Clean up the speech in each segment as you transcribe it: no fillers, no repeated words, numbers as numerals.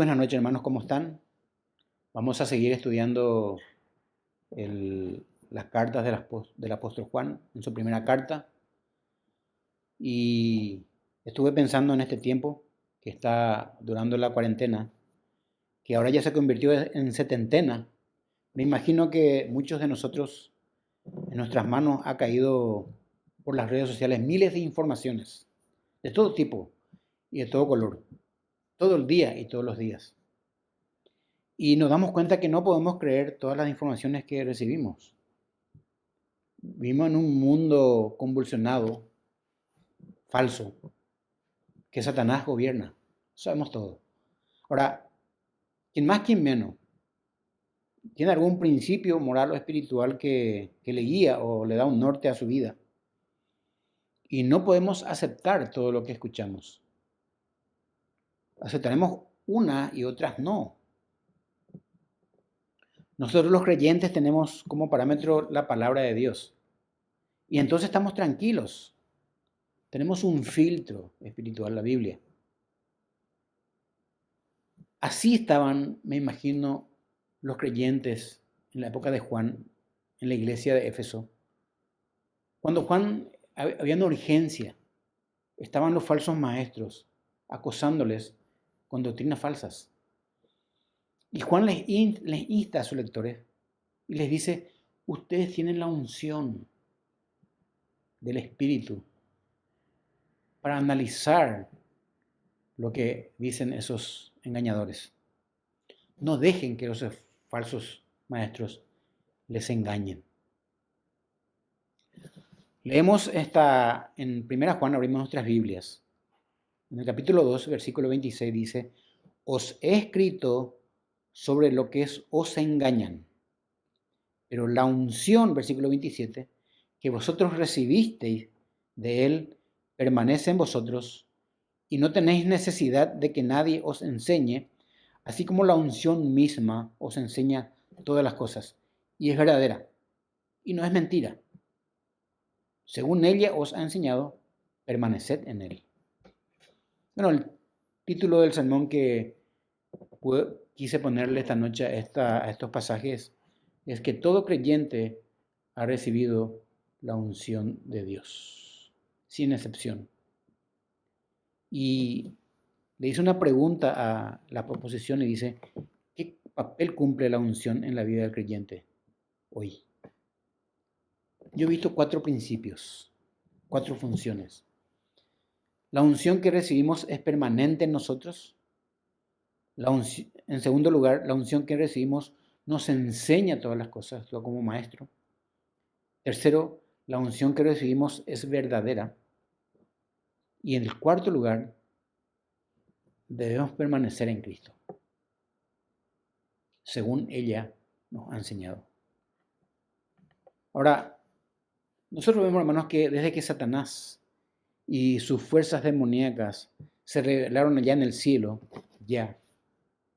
Muy buenas noches, hermanos, ¿cómo están? Vamos a seguir estudiando las cartas del apóstol Juan en su primera carta. Y estuve pensando en este tiempo que está durando la cuarentena, que ahora ya se convirtió en setentena. Me imagino que muchos de nosotros, en nuestras manos, ha caído por las redes sociales miles de informaciones, de todo tipo y de todo color, todo el día y todos los días. Y nos damos cuenta que no podemos creer todas las informaciones que recibimos. Vivimos en un mundo convulsionado, falso, que Satanás gobierna. Sabemos todo. Ahora, quien más, quien menos, tiene algún principio moral o espiritual que le guía o le da un norte a su vida. Y no podemos aceptar todo lo que escuchamos. Aceptaremos unas y otras no. Nosotros los creyentes tenemos como parámetro la palabra de Dios. Y entonces estamos tranquilos. Tenemos un filtro espiritual, la Biblia. Así estaban, me imagino, los creyentes en la época de Juan, en la iglesia de Éfeso. Cuando Juan había una urgencia, estaban los falsos maestros acosándoles con doctrinas falsas. Y Juan les insta a sus lectores y les dice, ustedes tienen la unción del Espíritu para analizar lo que dicen esos engañadores. No dejen que los falsos maestros les engañen. Leemos en 1 Juan, abrimos nuestras Biblias. En el capítulo 2, versículo 26 dice, os he escrito sobre lo que os engañan, pero la unción, versículo 27, que vosotros recibisteis de él, permanece en vosotros, y no tenéis necesidad de que nadie os enseñe, así como la unción misma os enseña todas las cosas, y es verdadera, y no es mentira. Según ella os ha enseñado, permaneced en él. Bueno, el título del sermón que quise ponerle esta noche a estos pasajes es que todo creyente ha recibido la unción de Dios, sin excepción. Y le hice una pregunta a la proposición y dice, ¿qué papel cumple la unción en la vida del creyente hoy? Yo he visto 4 principios, 4 funciones. La unción que recibimos es permanente en nosotros. En segundo lugar, la unción que recibimos nos enseña todas las cosas, yo como maestro. Tercero, la unción que recibimos es verdadera. Y en el cuarto lugar, debemos permanecer en Cristo, según ella nos ha enseñado. Ahora, nosotros vemos, hermanos, que desde que Satanás y sus fuerzas demoníacas se rebelaron allá en el cielo, ya,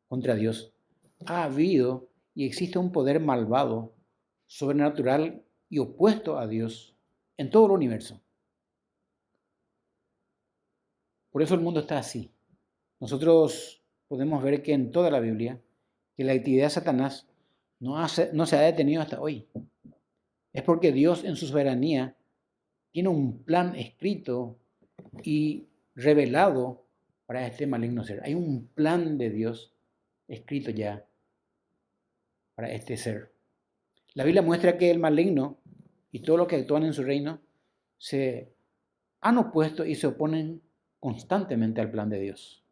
contra Dios, ha habido y existe un poder malvado, sobrenatural y opuesto a Dios en todo el universo. Por eso el mundo está así. Nosotros podemos ver que en toda la Biblia, que la actividad de Satanás no se ha detenido hasta hoy. Es porque Dios en su soberanía tiene un plan escrito y revelado para este maligno ser. Hay un plan de Dios escrito ya para este ser. La Biblia muestra que el maligno y todos los que actúan en su reino se han opuesto y se oponen constantemente al plan de Dios.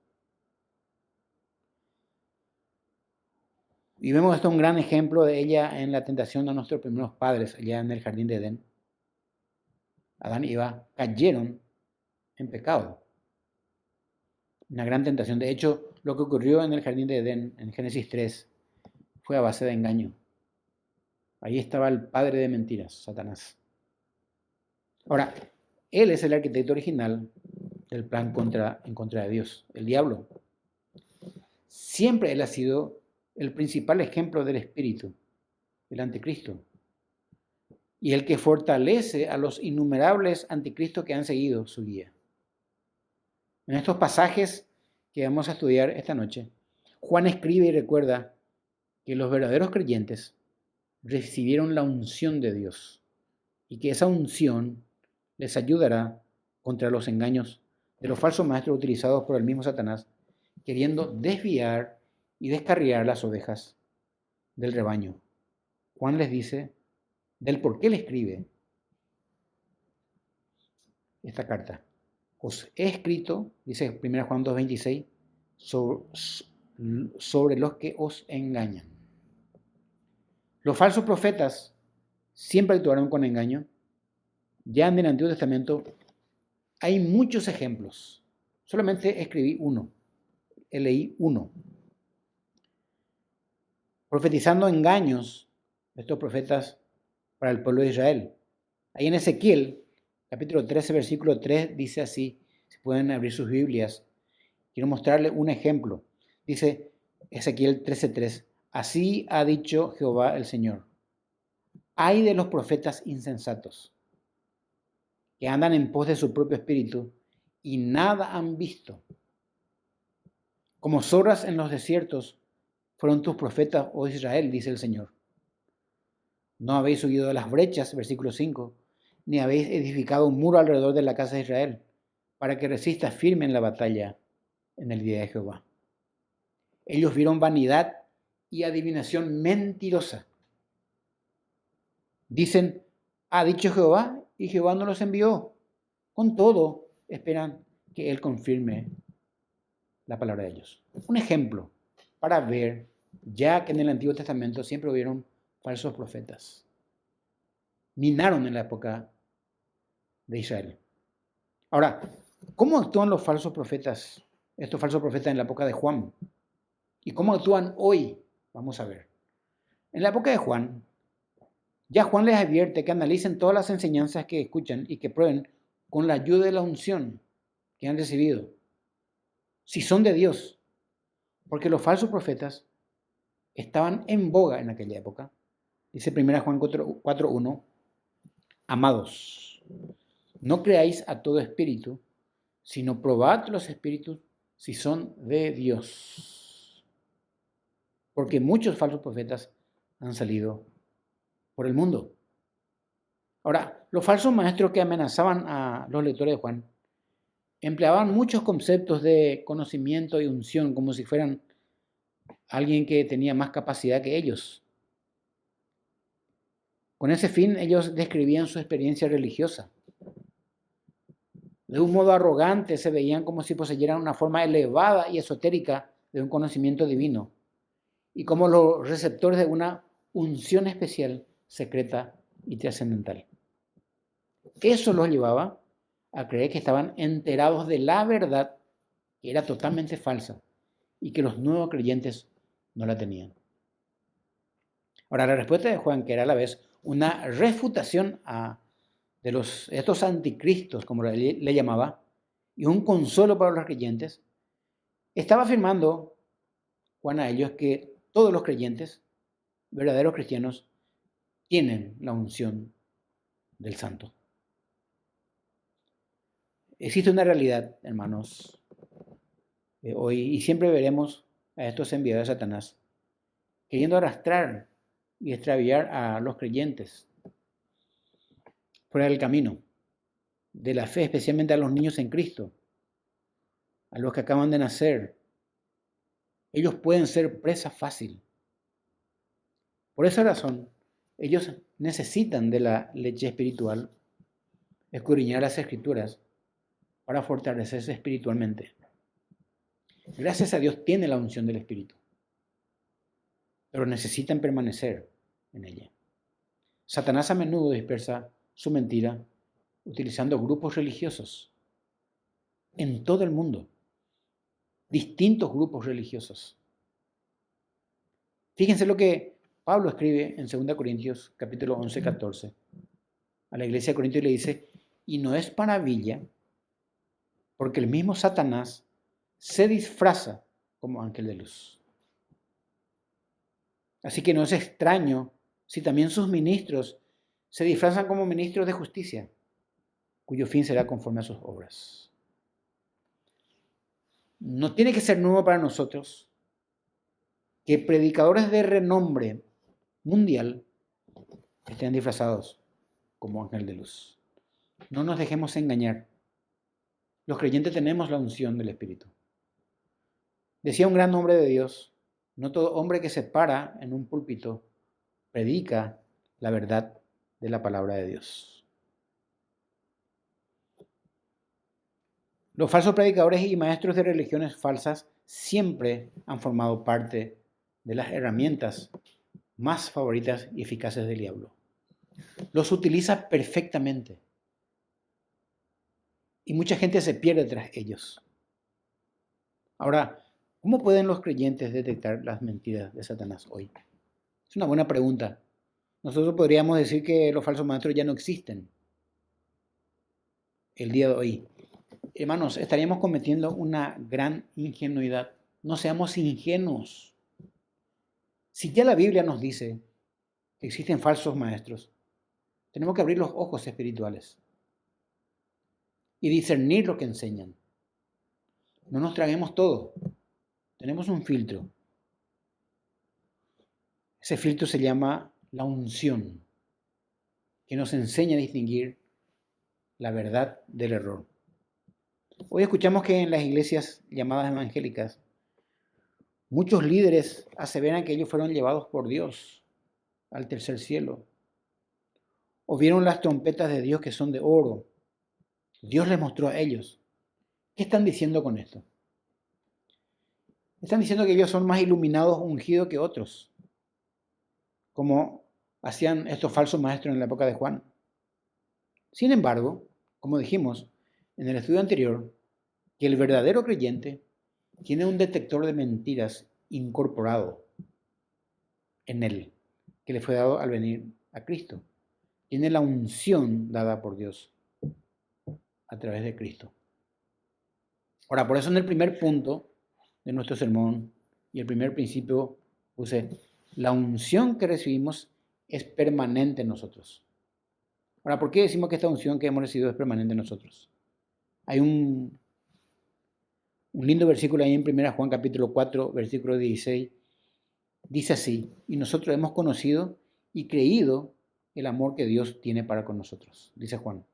Y vemos esto un gran ejemplo de ella en la tentación de nuestros primeros padres allá en el jardín de Edén. Adán y Eva cayeron en pecado. Una gran tentación. De hecho, lo que ocurrió en el jardín de Edén, en Génesis 3, fue a base de engaño. Ahí estaba el padre de mentiras, Satanás. Ahora, él es el arquitecto original del plan en contra de Dios, el diablo. Siempre él ha sido el principal ejemplo del espíritu, el anticristo, y el que fortalece a los innumerables anticristos que han seguido su guía. En estos pasajes que vamos a estudiar esta noche, Juan escribe y recuerda que los verdaderos creyentes recibieron la unción de Dios y que esa unción les ayudará contra los engaños de los falsos maestros utilizados por el mismo Satanás, queriendo desviar y descarriar las ovejas del rebaño. Juan les dice del por qué le escribe esta carta. Os he escrito, dice 1 Juan 2:26, sobre los que os engañan. Los falsos profetas siempre actuaron con engaño. Ya en el Antiguo Testamento hay muchos ejemplos. Solamente escribí uno, leí uno. Profetizando engaños, estos profetas para el pueblo de Israel. Ahí en Ezequiel, capítulo 13, versículo 3, dice así, si pueden abrir sus Biblias, quiero mostrarle un ejemplo. Dice Ezequiel 13:3, así ha dicho Jehová el Señor. Ay de los profetas insensatos, que andan en pos de su propio espíritu y nada han visto. Como zorras en los desiertos fueron tus profetas, oh Israel, dice el Señor. No habéis huido de las brechas, versículo 5, ni habéis edificado un muro alrededor de la casa de Israel, para que resista firme en la batalla en el día de Jehová. Ellos vieron vanidad y adivinación mentirosa. Dicen, ha dicho Jehová, y Jehová no los envió. Con todo, esperan que Él confirme la palabra de ellos. Un ejemplo para ver, ya que en el Antiguo Testamento siempre hubieron falsos profetas. Minaron en la época de Israel. Ahora, ¿cómo actúan los falsos profetas, estos falsos profetas en la época de Juan? ¿Y cómo actúan hoy? Vamos a ver. En la época de Juan, ya Juan les advierte que analicen todas las enseñanzas que escuchan y que prueben con la ayuda de la unción que han recibido, si son de Dios, porque los falsos profetas estaban en boga en aquella época. Dice 1 Juan 4:1, amados, no creáis a todo espíritu, sino probad los espíritus si son de Dios. Porque muchos falsos profetas han salido por el mundo. Ahora, los falsos maestros que amenazaban a los lectores de Juan empleaban muchos conceptos de conocimiento y unción como si fueran alguien que tenía más capacidad que ellos. Con ese fin, ellos describían su experiencia religiosa. De un modo arrogante se veían como si poseyeran una forma elevada y esotérica de un conocimiento divino y como los receptores de una unción especial, secreta y trascendental. Eso los llevaba a creer que estaban enterados de la verdad, que era totalmente falsa y que los nuevos creyentes no la tenían. Ahora, la respuesta de Juan, que era a la vez una refutación de estos anticristos, como le llamaba, y un consuelo para los creyentes, estaba afirmando Juan a ellos que todos los creyentes, verdaderos cristianos, tienen la unción del Santo. Existe una realidad, hermanos, hoy, y siempre veremos a estos enviados de Satanás queriendo arrastrar y extraviar a los creyentes fuera del camino de la fe, especialmente a los niños en Cristo, a los que acaban de nacer. Ellos pueden ser presa fácil. Por esa razón, ellos necesitan de la leche espiritual, escudriñar las Escrituras para fortalecerse espiritualmente. Gracias a Dios tiene la unción del Espíritu, pero necesitan permanecer en ella. Satanás a menudo dispersa su mentira utilizando grupos religiosos en todo el mundo, distintos grupos religiosos. Fíjense lo que Pablo escribe en 2 Corintios capítulo 11, 14. A la iglesia de Corintios le dice, y no es maravilla, porque el mismo Satanás se disfraza como ángel de luz. Así que no es extraño si también sus ministros se disfrazan como ministros de justicia, cuyo fin será conforme a sus obras. No tiene que ser nuevo para nosotros que predicadores de renombre mundial estén disfrazados como ángel de luz. No nos dejemos engañar. Los creyentes tenemos la unción del Espíritu. Decía un gran hombre de Dios, no todo hombre que se para en un púlpito predica la verdad de la palabra de Dios. Los falsos predicadores y maestros de religiones falsas siempre han formado parte de las herramientas más favoritas y eficaces del diablo. Los utiliza perfectamente y mucha gente se pierde tras ellos. Ahora, ¿cómo pueden los creyentes detectar las mentiras de Satanás hoy? Es una buena pregunta. Nosotros podríamos decir que los falsos maestros ya no existen el día de hoy. Hermanos, estaríamos cometiendo una gran ingenuidad. No seamos ingenuos. Si ya la Biblia nos dice que existen falsos maestros, tenemos que abrir los ojos espirituales y discernir lo que enseñan. No nos traguemos todo. Tenemos un filtro. Ese filtro se llama la unción, que nos enseña a distinguir la verdad del error. Hoy escuchamos que en las iglesias llamadas evangélicas, muchos líderes aseveran que ellos fueron llevados por Dios al tercer cielo. O vieron las trompetas de Dios que son de oro. Dios les mostró a ellos. ¿Qué están diciendo con esto? Están diciendo que ellos son más iluminados, ungidos que otros, como hacían estos falsos maestros en la época de Juan. Sin embargo, como dijimos en el estudio anterior, que el verdadero creyente tiene un detector de mentiras incorporado en él, que le fue dado al venir a Cristo. Tiene la unción dada por Dios a través de Cristo. Ahora, por eso en el primer punto de nuestro sermón y el primer principio puse, la unción que recibimos es permanente en nosotros. Ahora, ¿por qué decimos que esta unción que hemos recibido es permanente en nosotros? Hay un lindo versículo ahí en 1 Juan capítulo 4, versículo 16. Dice así, y nosotros hemos conocido y creído el amor que Dios tiene para con nosotros. Dice Juan,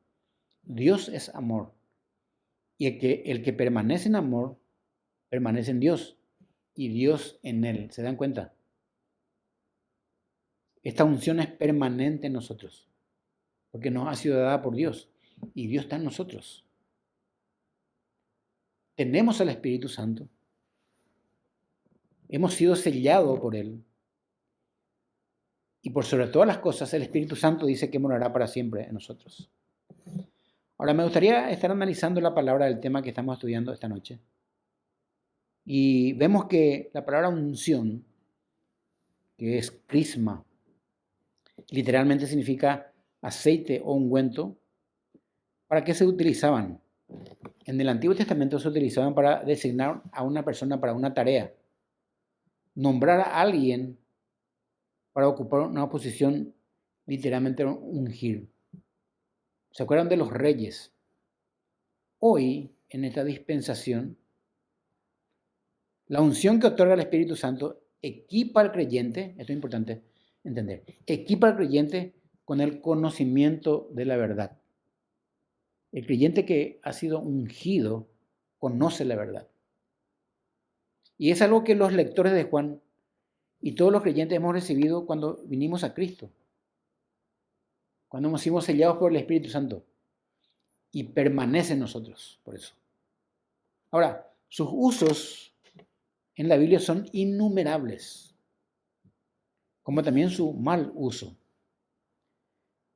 Dios es amor. Y el que permanece en amor, permanece en Dios y Dios en él. ¿Se dan cuenta? Esta unción es permanente en nosotros, porque nos ha sido dada por Dios y Dios está en nosotros. Tenemos al Espíritu Santo. Hemos sido sellados por Él. Y por sobre todas las cosas, el Espíritu Santo dice que morará para siempre en nosotros. Ahora, me gustaría estar analizando la palabra del tema que estamos estudiando esta noche. Y vemos que la palabra unción, que es crisma, literalmente significa aceite o ungüento. ¿Para qué se utilizaban? En el Antiguo Testamento se utilizaban para designar a una persona para una tarea, nombrar a alguien para ocupar una posición, literalmente ungir. ¿Se acuerdan de los reyes? Hoy, en esta dispensación, la unción que otorga el Espíritu Santo equipa al creyente, esto es importante entender, equipa al creyente con el conocimiento de la verdad. El creyente que ha sido ungido conoce la verdad. Y es algo que los lectores de Juan y todos los creyentes hemos recibido cuando vinimos a Cristo, cuando hemos sido sellados por el Espíritu Santo y permanece en nosotros por eso. Ahora, sus usos en la Biblia son innumerables, como también su mal uso.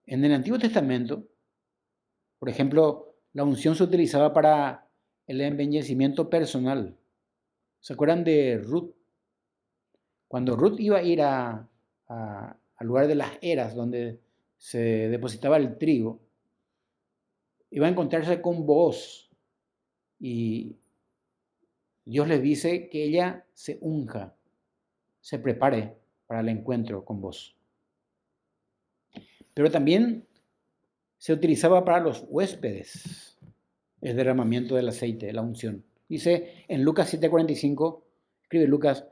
En el Antiguo Testamento, por ejemplo, la unción se utilizaba para el embellecimiento personal. ¿Se acuerdan de Ruth? Cuando Ruth iba a ir al lugar de las eras donde se depositaba el trigo, iba a encontrarse con Booz y Dios le dice que ella se unja, se prepare para el encuentro con Booz. Pero también se utilizaba para los huéspedes el derramamiento del aceite, la unción. Dice en Lucas 7:45, escribe Lucas,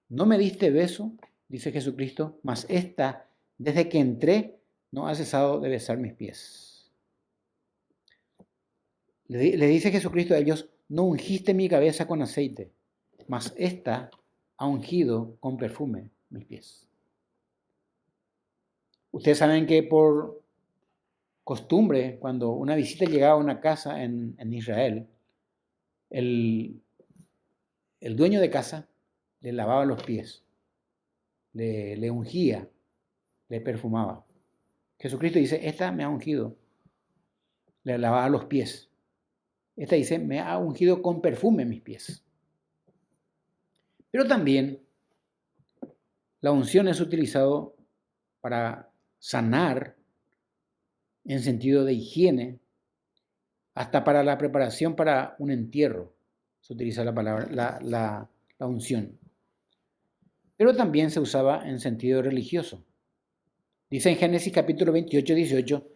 No me diste beso, dice Jesucristo, mas esta, desde que entré, no ha cesado de besar mis pies. Le dice Jesucristo a ellos, no ungiste mi cabeza con aceite, mas esta ha ungido con perfume mis pies. Ustedes saben que por costumbre, cuando una visita llegaba a una casa en Israel, el dueño de casa le lavaba los pies, le ungía, le perfumaba. Jesucristo dice, esta me ha ungido, le lavaba los pies. Esta dice, me ha ungido con perfume mis pies. Pero también la unción es utilizado para sanar en sentido de higiene, hasta para la preparación para un entierro. Se utiliza la palabra, la unción. Pero también se usaba en sentido religioso. Dice en Génesis capítulo 28, 18,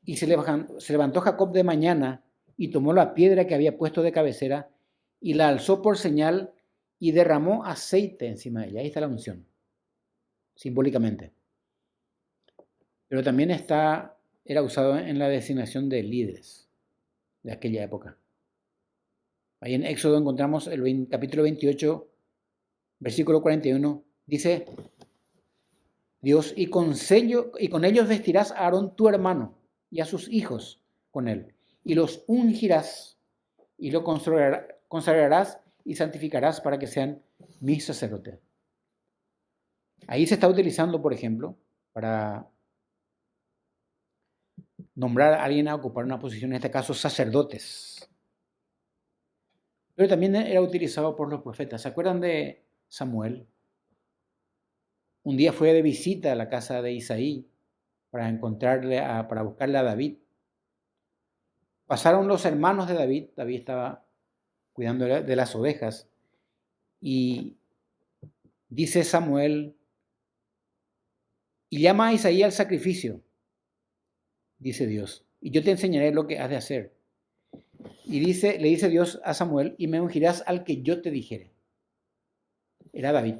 y se levantó Jacob de mañana y tomó la piedra que había puesto de cabecera y la alzó por señal y derramó aceite encima de ella. Ahí está la unción, simbólicamente. Pero también era usado en la designación de líderes de aquella época. Ahí en Éxodo encontramos el capítulo 28, versículo 41, dice Dios, y con ellos vestirás a Aarón tu hermano y a sus hijos con él, y los ungirás y lo consagrarás y santificarás para que sean mis sacerdotes. Ahí se está utilizando, por ejemplo, para nombrar a alguien a ocupar una posición, en este caso sacerdotes. Pero también era utilizado por los profetas. ¿Se acuerdan de Samuel? Un día fue de visita a la casa de Isaí para buscarle a David. Pasaron los hermanos de David. David estaba cuidando de las ovejas. Y dice Samuel, y llama a Isaí al sacrificio, dice Dios, y yo te enseñaré lo que has de hacer. Y le dice Dios a Samuel, y me ungirás al que yo te dijere. Era David.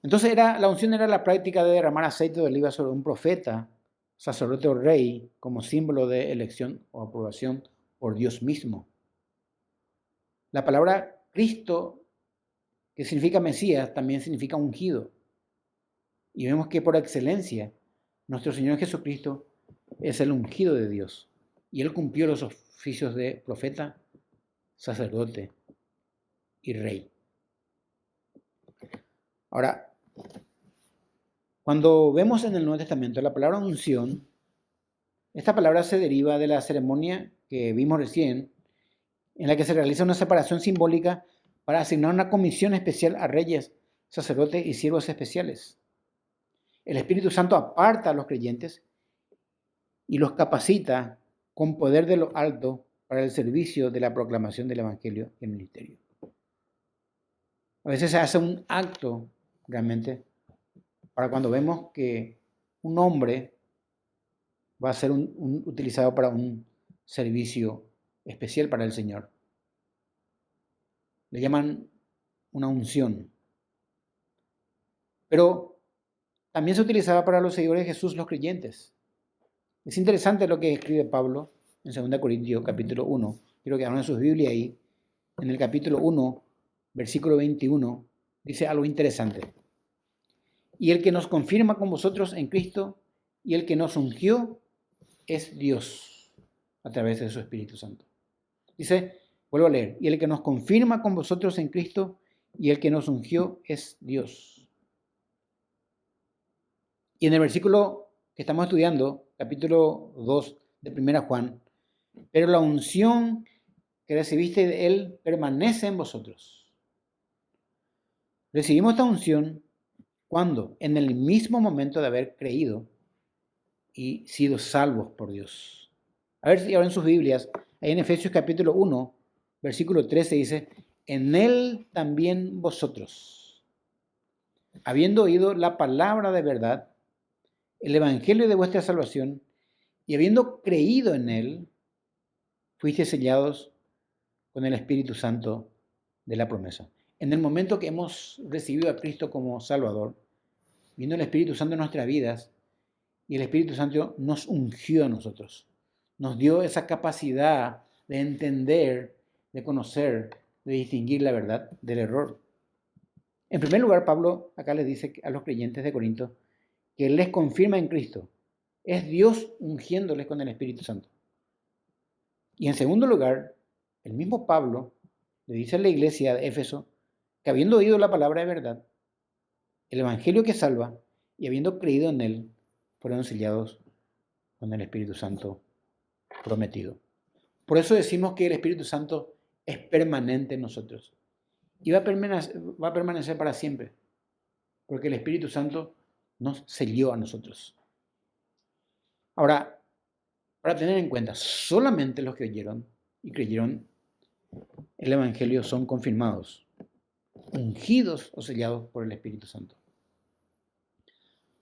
Entonces la unción era la práctica de derramar aceite de oliva sobre un profeta, sacerdote o rey, como símbolo de elección o aprobación por Dios mismo. La palabra Cristo, que significa Mesías, también significa ungido. Y vemos que por excelencia, nuestro Señor Jesucristo es el ungido de Dios. Y Él cumplió los oficios de profeta, sacerdote y rey. Ahora, cuando vemos en el Nuevo Testamento la palabra unción, esta palabra se deriva de la ceremonia que vimos recién, en la que se realiza una separación simbólica para asignar una comisión especial a reyes, sacerdotes y siervos especiales. El Espíritu Santo aparta a los creyentes y los capacita con poder de lo alto para el servicio de la proclamación del Evangelio y el ministerio. A veces se hace un acto realmente para cuando vemos que un hombre va a ser utilizado para un servicio especial para el Señor. Le llaman una unción. Pero también se utilizaba para los seguidores de Jesús, los creyentes. Es interesante lo que escribe Pablo en 2 Corintios capítulo 1. Quiero que abran sus Biblias ahí. En el capítulo 1, versículo 21, dice algo interesante. Y el que nos confirma con vosotros en Cristo y el que nos ungió es Dios a través de su Espíritu Santo. Dice, vuelvo a leer, y el que nos confirma con vosotros en Cristo y el que nos ungió es Dios. Y en el versículo que estamos estudiando, capítulo 2 de 1 Juan, pero la unción que recibiste de Él permanece en vosotros. Recibimos esta unción cuando, en el mismo momento de haber creído y sido salvos por Dios. A ver si ahora en sus Biblias, ahí en Efesios capítulo 1, versículo 13 dice, en Él también vosotros, habiendo oído la palabra de verdad, el evangelio de vuestra salvación, y habiendo creído en Él, fuisteis sellados con el Espíritu Santo de la promesa. En el momento que hemos recibido a Cristo como Salvador, vino el Espíritu Santo en nuestras vidas y el Espíritu Santo nos ungió a nosotros. Nos dio esa capacidad de entender, de conocer, de distinguir la verdad del error. En primer lugar, Pablo acá les dice a los creyentes de Corinto que Él les confirma en Cristo. Es Dios ungiéndoles con el Espíritu Santo. Y en segundo lugar, el mismo Pablo le dice a la iglesia de Éfeso que habiendo oído la palabra de verdad, el Evangelio que salva, y habiendo creído en él, fueron sellados con el Espíritu Santo prometido. Por eso decimos que el Espíritu Santo es permanente en nosotros y va a permanecer para siempre, porque el Espíritu Santo nos selló a nosotros. Ahora, para tener en cuenta, solamente los que oyeron y creyeron el Evangelio son confirmados, ungidos o sellados por el Espíritu Santo.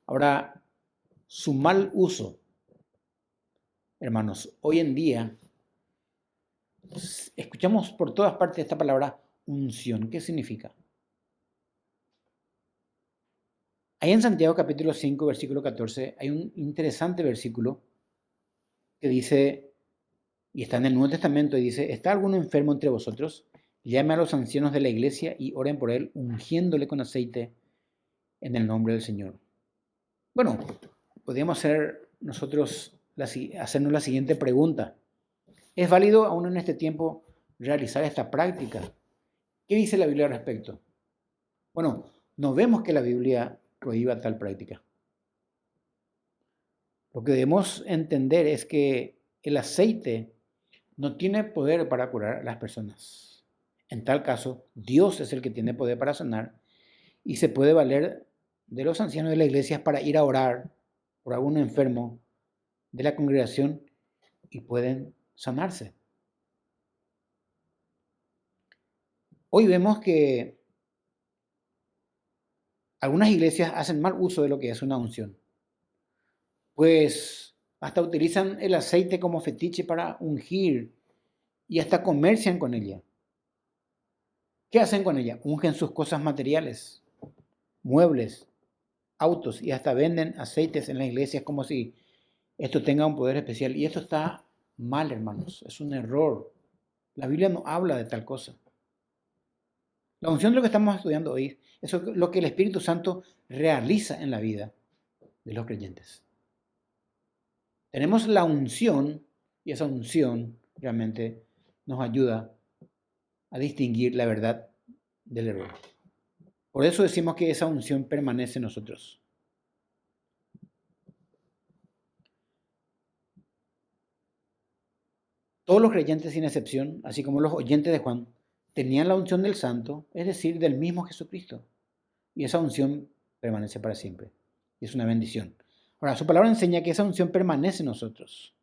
Ahora, su mal uso, hermanos, hoy en día escuchamos por todas partes esta palabra unción. ¿Qué significa? Ahí en Santiago capítulo 5, versículo 14, hay un interesante versículo que dice, y está en el Nuevo Testamento, y dice, ¿está alguno enfermo entre vosotros? Llame a los ancianos de la iglesia y oren por él, ungiéndole con aceite en el nombre del Señor. Bueno, podríamos hacernos la siguiente pregunta. ¿Es válido aún en este tiempo realizar esta práctica? ¿Qué dice la Biblia al respecto? Bueno, no vemos que la Biblia prohíba tal práctica. Lo que debemos entender es que el aceite no tiene poder para curar a las personas. En tal caso, Dios es el que tiene poder para sanar y se puede valer de los ancianos de la iglesia para ir a orar por algún enfermo de la congregación y pueden sanarse. Hoy vemos que algunas iglesias hacen mal uso de lo que es una unción, pues hasta utilizan el aceite como fetiche para ungir y hasta comercian con ella. ¿Qué hacen con ella? Ungen sus cosas materiales, muebles, autos y hasta venden aceites en las iglesias como si esto tenga un poder especial. Y esto está mal, hermanos, es un error. La Biblia no habla de tal cosa. La unción de lo que estamos estudiando hoy es lo que el Espíritu Santo realiza en la vida de los creyentes. Tenemos la unción y esa unción realmente nos ayuda a distinguir la verdad del error. Por eso decimos que esa unción permanece en nosotros. Todos los creyentes sin excepción, así como los oyentes de Juan, tenían la unción del Santo, es decir, del mismo Jesucristo. Y esa unción permanece para siempre. Y es una bendición. Ahora, su palabra enseña que esa unción permanece en nosotros.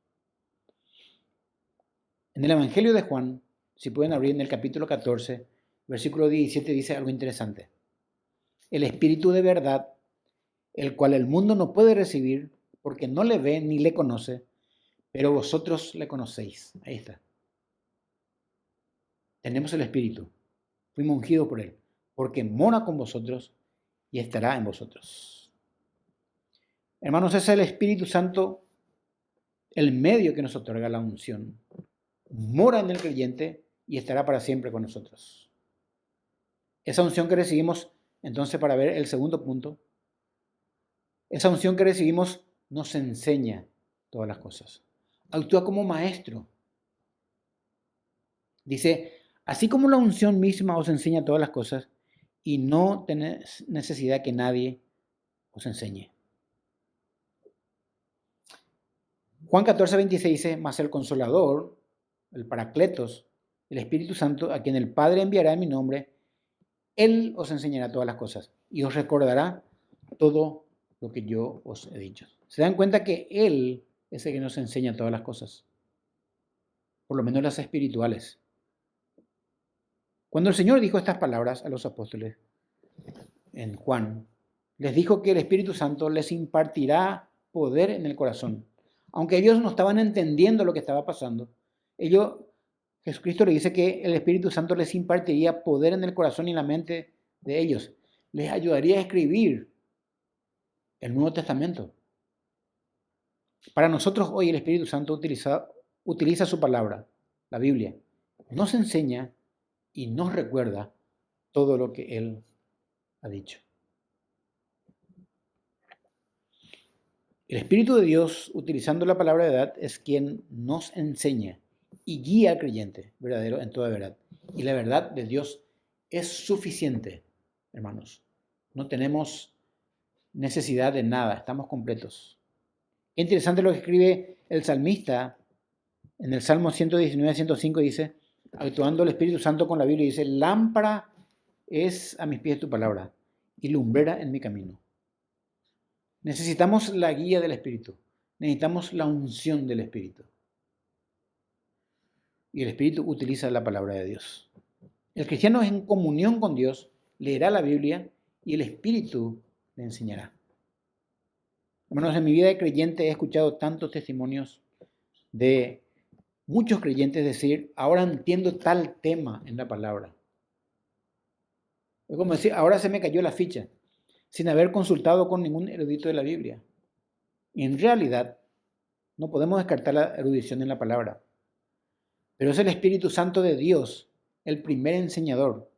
En el Evangelio de Juan, si pueden abrir en el capítulo 14, versículo 17, dice algo interesante. El Espíritu de verdad, el cual el mundo no puede recibir porque no le ve ni le conoce, pero vosotros le conocéis. Ahí está. Tenemos el Espíritu. Fuimos ungidos por Él, porque mora con vosotros y estará en vosotros. Hermanos, es el Espíritu Santo el medio que nos otorga la unción. Mora en el creyente y estará para siempre con nosotros. Esa unción que recibimos, entonces, para ver el segundo punto, esa unción que recibimos nos enseña todas las cosas. Actúa como maestro. Dice, así como la unción misma os enseña todas las cosas y no tenéis necesidad que nadie os enseñe. Juan 14, 26 dice, mas el Consolador, el Paracletos, el Espíritu Santo, a quien el Padre enviará en mi nombre, Él os enseñará todas las cosas y os recordará todo lo que yo os he dicho. ¿Se dan cuenta que Él es el que nos enseña todas las cosas? Por lo menos las espirituales. Cuando el Señor dijo estas palabras a los apóstoles en Juan, les dijo que el Espíritu Santo les impartirá poder en el corazón. Aunque ellos no estaban entendiendo lo que estaba pasando, ellos Jesucristo le dice que el Espíritu Santo les impartiría poder en el corazón y en la mente de ellos. Les ayudaría a escribir el Nuevo Testamento. Para nosotros hoy el Espíritu Santo utiliza su palabra, la Biblia. Nos enseña y nos recuerda todo lo que Él ha dicho. El Espíritu de Dios, utilizando la palabra de verdad, es quien nos enseña y guía al creyente verdadero en toda verdad. Y la verdad de Dios es suficiente, hermanos. No tenemos necesidad de nada, estamos completos. Qué interesante lo que escribe el salmista en el Salmo 119-105, dice, actuando el Espíritu Santo con la Biblia, dice, lámpara es a mis pies tu palabra y lumbrera en mi camino. Necesitamos la guía del Espíritu, necesitamos la unción del Espíritu. Y el Espíritu utiliza la palabra de Dios. El cristiano es en comunión con Dios, leerá la Biblia y el Espíritu le enseñará. Hermanos, en mi vida de creyente he escuchado tantos testimonios de muchos creyentes decir, ahora entiendo tal tema en la palabra. Es como decir, ahora se me cayó la ficha, sin haber consultado con ningún erudito de la Biblia. Y en realidad, no podemos descartar la erudición en la palabra. Pero es el Espíritu Santo de Dios, el primer enseñador,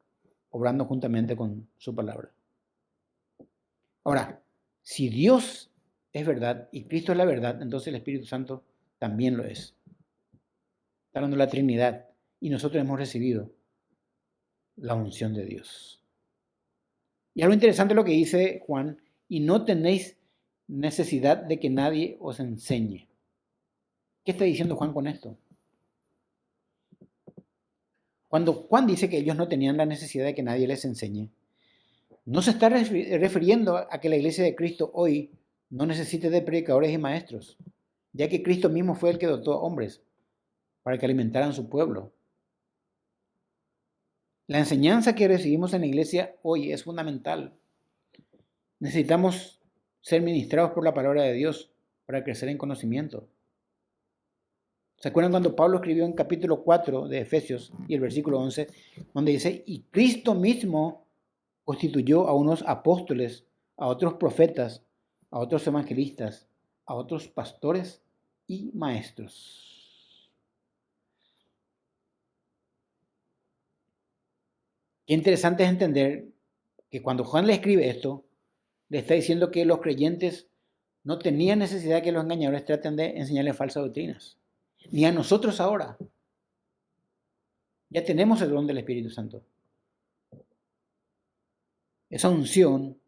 obrando juntamente con su palabra. Ahora, si Dios es verdad y Cristo es la verdad, entonces el Espíritu Santo también lo es. Está hablando de la Trinidad y nosotros hemos recibido la unción de Dios. Y algo interesante lo que dice Juan, y no tenéis necesidad de que nadie os enseñe. ¿Qué está diciendo Juan con esto? Cuando Juan dice que ellos no tenían la necesidad de que nadie les enseñe, no se está refiriendo a que la iglesia de Cristo hoy no necesite de predicadores y maestros, ya que Cristo mismo fue el que dotó a hombres para que alimentaran su pueblo. La enseñanza que recibimos en la iglesia hoy es fundamental. Necesitamos ser ministrados por la palabra de Dios para crecer en conocimiento. ¿Se acuerdan cuando Pablo escribió en capítulo 4 de Efesios y el versículo 11, donde dice, y Cristo mismo constituyó a unos apóstoles, a otros profetas, a otros evangelistas, a otros pastores y maestros? Qué interesante es entender que cuando Juan le escribe esto, le está diciendo que los creyentes no tenían necesidad de que los engañadores traten de enseñarles falsas doctrinas. Ni a nosotros ahora. Ya tenemos el don del Espíritu Santo. Esa unción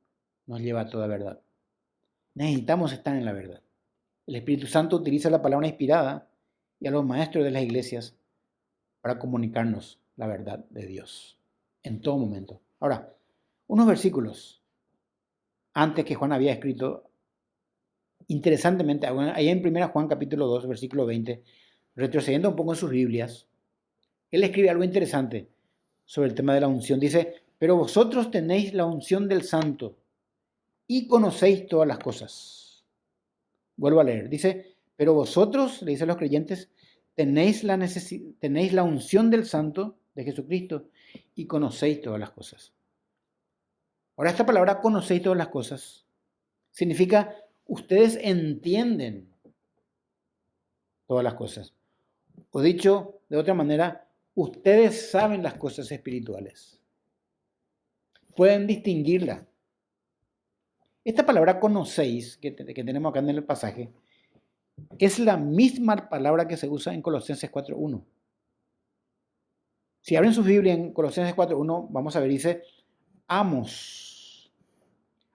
nos lleva a toda verdad. Necesitamos estar en la verdad. El Espíritu Santo utiliza la palabra inspirada y a los maestros de las iglesias para comunicarnos la verdad de Dios en todo momento. Ahora, unos versículos antes que Juan había escrito, interesantemente, allá en 1 Juan capítulo 2, versículo 20, retrocediendo un poco en sus Biblias, él escribe algo interesante sobre el tema de la unción. Dice, pero vosotros tenéis la unción del Santo y conocéis todas las cosas. Vuelvo a leer. Dice, pero vosotros, le dice a los creyentes, tenéis la unción del Santo, de Jesucristo, y conocéis todas las cosas. Ahora, esta palabra conocéis todas las cosas significa ustedes entienden todas las cosas. O dicho de otra manera, ustedes saben las cosas espirituales. Pueden distinguirlas. Esta palabra conocéis, que tenemos acá en el pasaje, es la misma palabra que se usa en Colosenses 4.1. Si abren su Biblia en Colosenses 4.1, vamos a ver, dice, amos,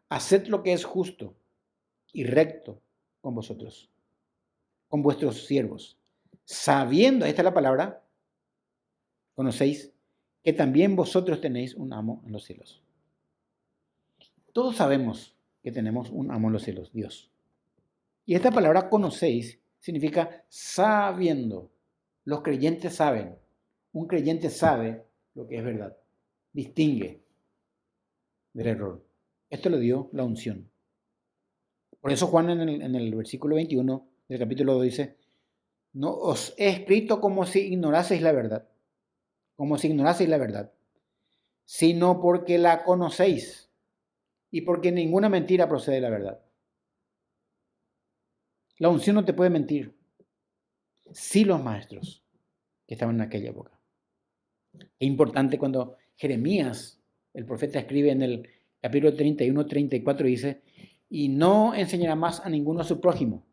haced lo que es justo y recto con vosotros, con vuestros siervos, sabiendo, esta es la palabra, conocéis, que también vosotros tenéis un amo en los cielos. Todos sabemos que tenemos un amo en los cielos, Dios. Y esta palabra conocéis significa sabiendo. Los creyentes saben. Un creyente sabe lo que es verdad. Distingue del error. Esto le dio la unción. Por eso Juan en el versículo 21 del capítulo 2 dice, no os he escrito como si ignoraseis la verdad, como si ignoraseis la verdad, sino porque la conocéis y porque ninguna mentira procede de la verdad. La unción no te puede mentir. Sí los maestros que estaban en aquella época. Es importante cuando Jeremías, el profeta, escribe en el capítulo 31, 34, dice, y no enseñará más a ninguno a su prójimo.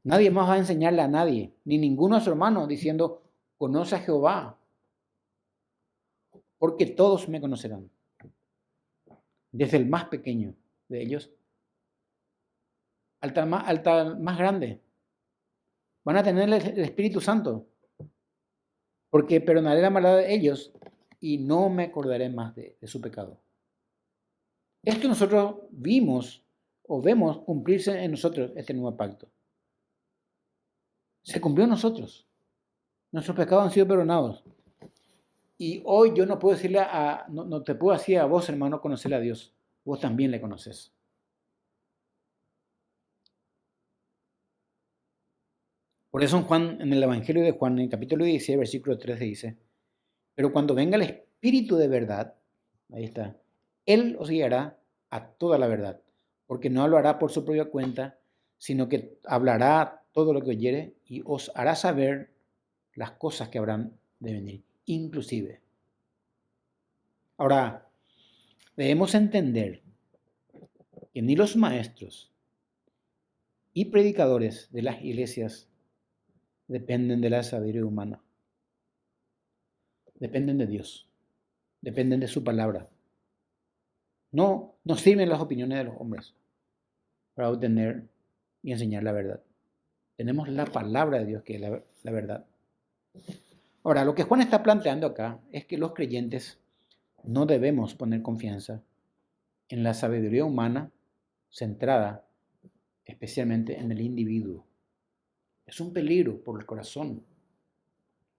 Nadie más va a enseñarle a nadie, ni ninguno a su hermano, diciendo, conoce a Jehová, porque todos me conocerán. Desde el más pequeño de ellos al más grande. Van a tener el Espíritu Santo, porque perdonaré la maldad de ellos y no me acordaré más de su pecado. Esto nosotros vimos o vemos cumplirse en nosotros este nuevo pacto. Se cumplió en nosotros. Nuestros pecados han sido perdonados. Y hoy yo no puedo decirle no te puedo decir a vos, hermano, conocerle a Dios. Vos también le conoces. Por eso en el Evangelio de Juan, en el capítulo 16, versículo 13, dice, pero cuando venga el Espíritu de verdad, ahí está, Él os guiará a toda la verdad, porque no lo hará por su propia cuenta, sino que hablará todo lo que oyere y os hará saber las cosas que habrán de venir, inclusive. Ahora, debemos entender que ni los maestros y predicadores de las iglesias dependen de la sabiduría humana, dependen de Dios, dependen de su palabra. No sirven las opiniones de los hombres para obtener y enseñar la verdad. Tenemos la palabra de Dios que es la verdad. Ahora, lo que Juan está planteando acá es que los creyentes no debemos poner confianza en la sabiduría humana centrada especialmente en el individuo. Es un peligro por el corazón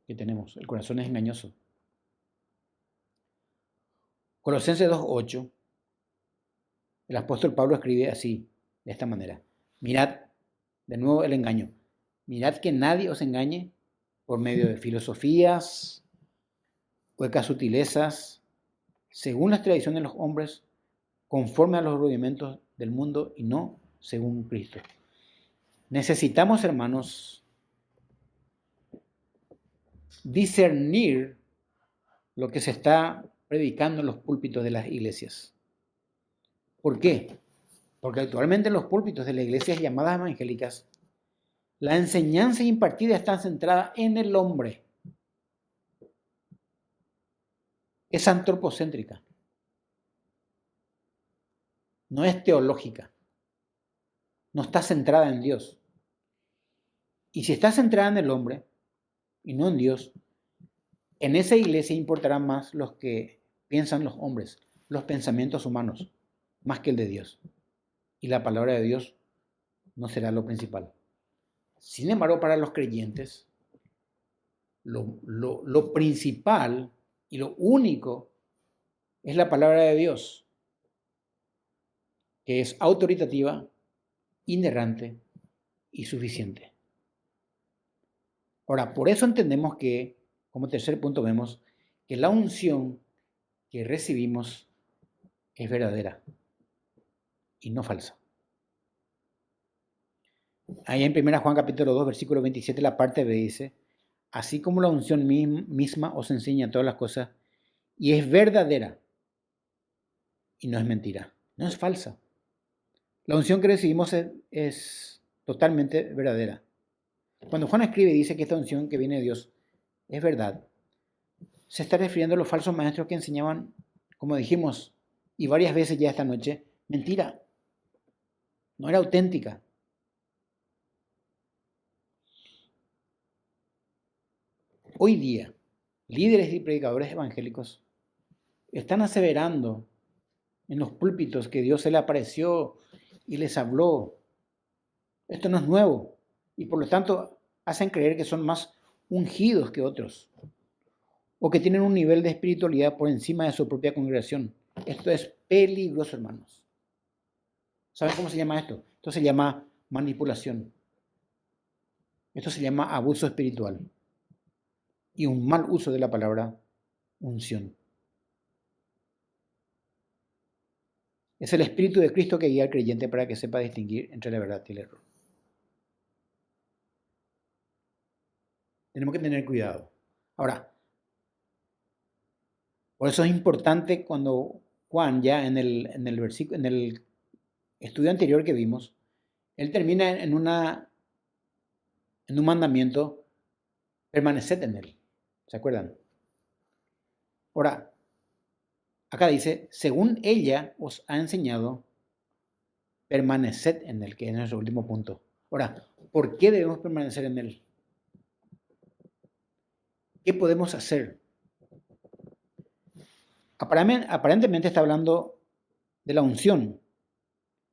que tenemos. El corazón es engañoso. Colosenses 2:8, el apóstol Pablo escribe así, de esta manera. Mirad, de nuevo el engaño. Mirad que nadie os engañe por medio de filosofías, huecas sutilezas, según las tradiciones de los hombres, conforme a los rudimentos del mundo y no según Cristo. Necesitamos, hermanos, discernir lo que se está predicando en los púlpitos de las iglesias. ¿Por qué? Porque actualmente en los púlpitos de las iglesias llamadas evangélicas, la enseñanza impartida está centrada en el hombre. Es antropocéntrica. No es teológica. No está centrada en Dios. Y si está centrada en el hombre y no en Dios, en esa iglesia importarán más los que piensan los hombres, los pensamientos humanos, más que el de Dios. Y la palabra de Dios no será lo principal. Sin embargo, para los creyentes, lo principal y lo único es la palabra de Dios, que es autoritativa, inerrante y suficiente. Ahora, por eso entendemos que, como tercer punto, vemos que la unción que recibimos es verdadera y no falsa. Ahí en 1 Juan capítulo 2, versículo 27, la parte B dice, así como la unción misma os enseña todas las cosas y es verdadera y no es mentira, no es falsa. La unción que recibimos es totalmente verdadera. Cuando Juan escribe y dice que esta unción que viene de Dios es verdad, se está refiriendo a los falsos maestros que enseñaban, como dijimos, y varias veces ya esta noche, mentira. No era auténtica. Hoy día, líderes y predicadores evangélicos están aseverando en los púlpitos que Dios se le apareció y les habló. Esto no es nuevo y por lo tanto hacen creer que son más ungidos que otros o que tienen un nivel de espiritualidad por encima de su propia congregación. Esto es peligroso, hermanos. ¿Saben cómo se llama esto? Esto se llama manipulación. Esto se llama abuso espiritual. y un mal uso de la palabra unción. Es el Espíritu de Cristo que guía al creyente para que sepa distinguir entre la verdad y el error. Tenemos que tener cuidado. Ahora, por eso es importante cuando Juan, ya en el versículo, en el estudio anterior que vimos, él termina en un mandamiento: permaneced en él. ¿Se acuerdan? Ahora, acá dice: según ella os ha enseñado, permaneced en él, que es nuestro último punto. Ahora, ¿por qué debemos permanecer en él? ¿Qué podemos hacer? Aparentemente está hablando de la unción.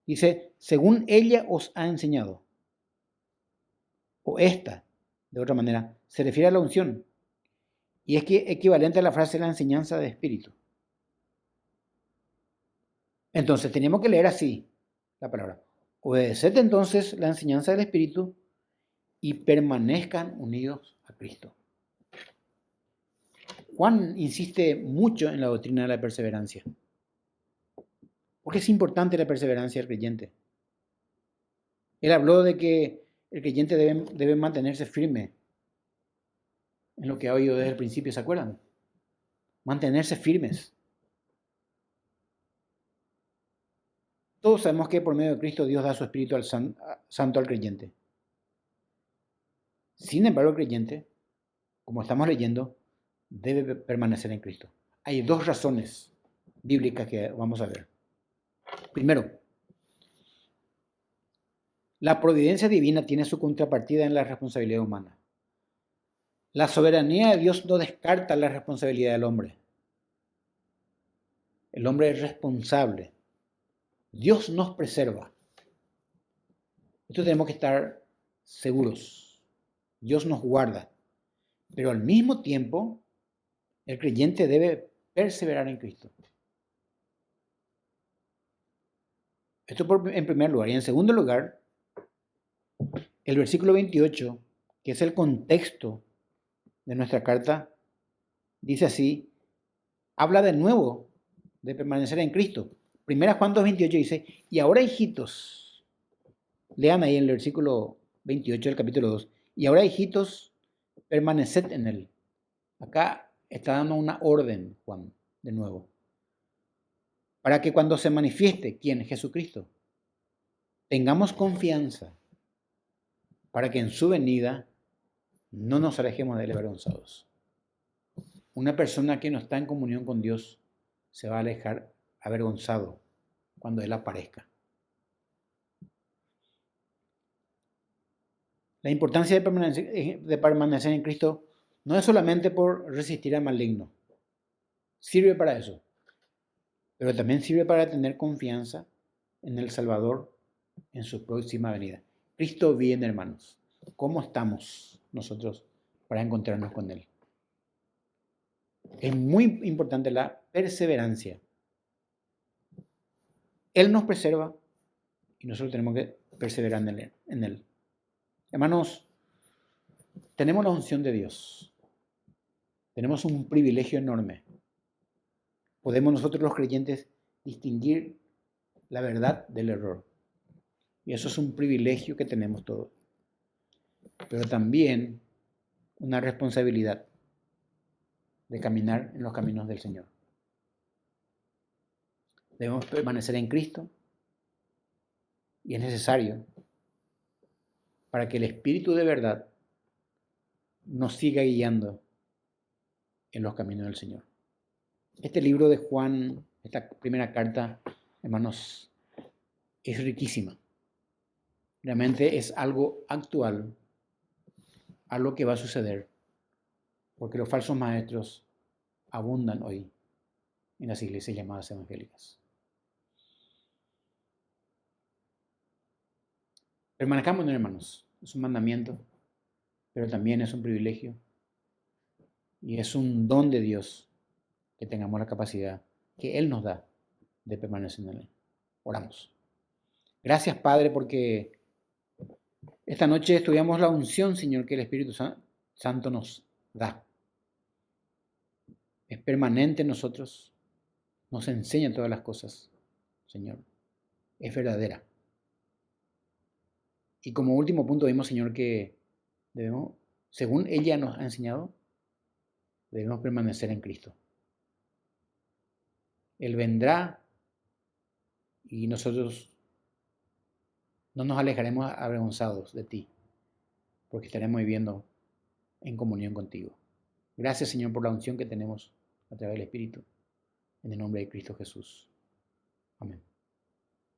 Dice, según ella os ha enseñado. O esta, de otra manera, se refiere a la unción. Y es que equivalente a la frase la enseñanza de espíritu. Entonces, tenemos que leer así la palabra. Obedeced entonces la enseñanza del espíritu y permanezcan unidos a Cristo. Juan insiste mucho en la doctrina de la perseverancia. Porque es importante la perseverancia del creyente. Él habló de que el creyente debe mantenerse firme en lo que ha oído desde el principio, ¿se acuerdan? Mantenerse firmes. Todos sabemos que por medio de Cristo Dios da su Espíritu Santo al creyente. Sin embargo, el creyente, como estamos leyendo, debe permanecer en Cristo. Hay dos razones bíblicas que vamos a ver. Primero, la providencia divina tiene su contrapartida en la responsabilidad humana. La soberanía de Dios no descarta la responsabilidad del hombre. El hombre es responsable. Dios nos preserva. Esto tenemos que estar seguros. Dios nos guarda. Pero al mismo tiempo, el creyente debe perseverar en Cristo. Esto en primer lugar. Y en segundo lugar, el versículo 28, que es el contexto de nuestra carta, dice así, habla de nuevo de permanecer en Cristo. Primera Juan 2:28 dice, y ahora hijitos, lean ahí en el versículo 28 del capítulo 2, y ahora hijitos, permaneced en él. Acá está dando una orden, Juan, de nuevo, para que cuando se manifieste, ¿quién? Jesucristo, tengamos confianza para que en su venida no nos alejemos de él avergonzados. Una persona que no está en comunión con Dios se va a alejar avergonzado cuando él aparezca. La importancia de permanecer en Cristo no es solamente por resistir al maligno. Sirve para eso. Pero también sirve para tener confianza en el Salvador en su próxima venida. Cristo viene, hermanos. ¿Cómo estamos nosotros para encontrarnos con Él? Es muy importante la perseverancia. Él nos preserva y nosotros tenemos que perseverar en Él. Hermanos, tenemos la unción de Dios. Tenemos un privilegio enorme. Podemos nosotros los creyentes distinguir la verdad del error. Y eso es un privilegio que tenemos todos. Pero también una responsabilidad de caminar en los caminos del Señor. Debemos permanecer en Cristo y es necesario para que el Espíritu de verdad nos siga guiando en los caminos del Señor. Este libro de Juan, esta primera carta, hermanos, es riquísima. Realmente es algo actual a lo que va a suceder, porque los falsos maestros abundan hoy en las iglesias llamadas evangélicas. Permanezcamos, hermanos, es un mandamiento, pero también es un privilegio y es un don de Dios que tengamos la capacidad que Él nos da de permanecer en Él. Oramos. Gracias, Padre, porque esta noche estudiamos la unción, Señor, que el Espíritu Santo nos da. es permanente en nosotros, nos enseña todas las cosas, Señor, es verdadera. Y como último punto vimos, Señor, que debemos, según ella nos ha enseñado, debemos permanecer en Cristo. Él vendrá y nosotros no nos alejaremos avergonzados de ti, porque estaremos viviendo en comunión contigo. Gracias, Señor, por la unción que tenemos a través del Espíritu. En el nombre de Cristo Jesús. Amén.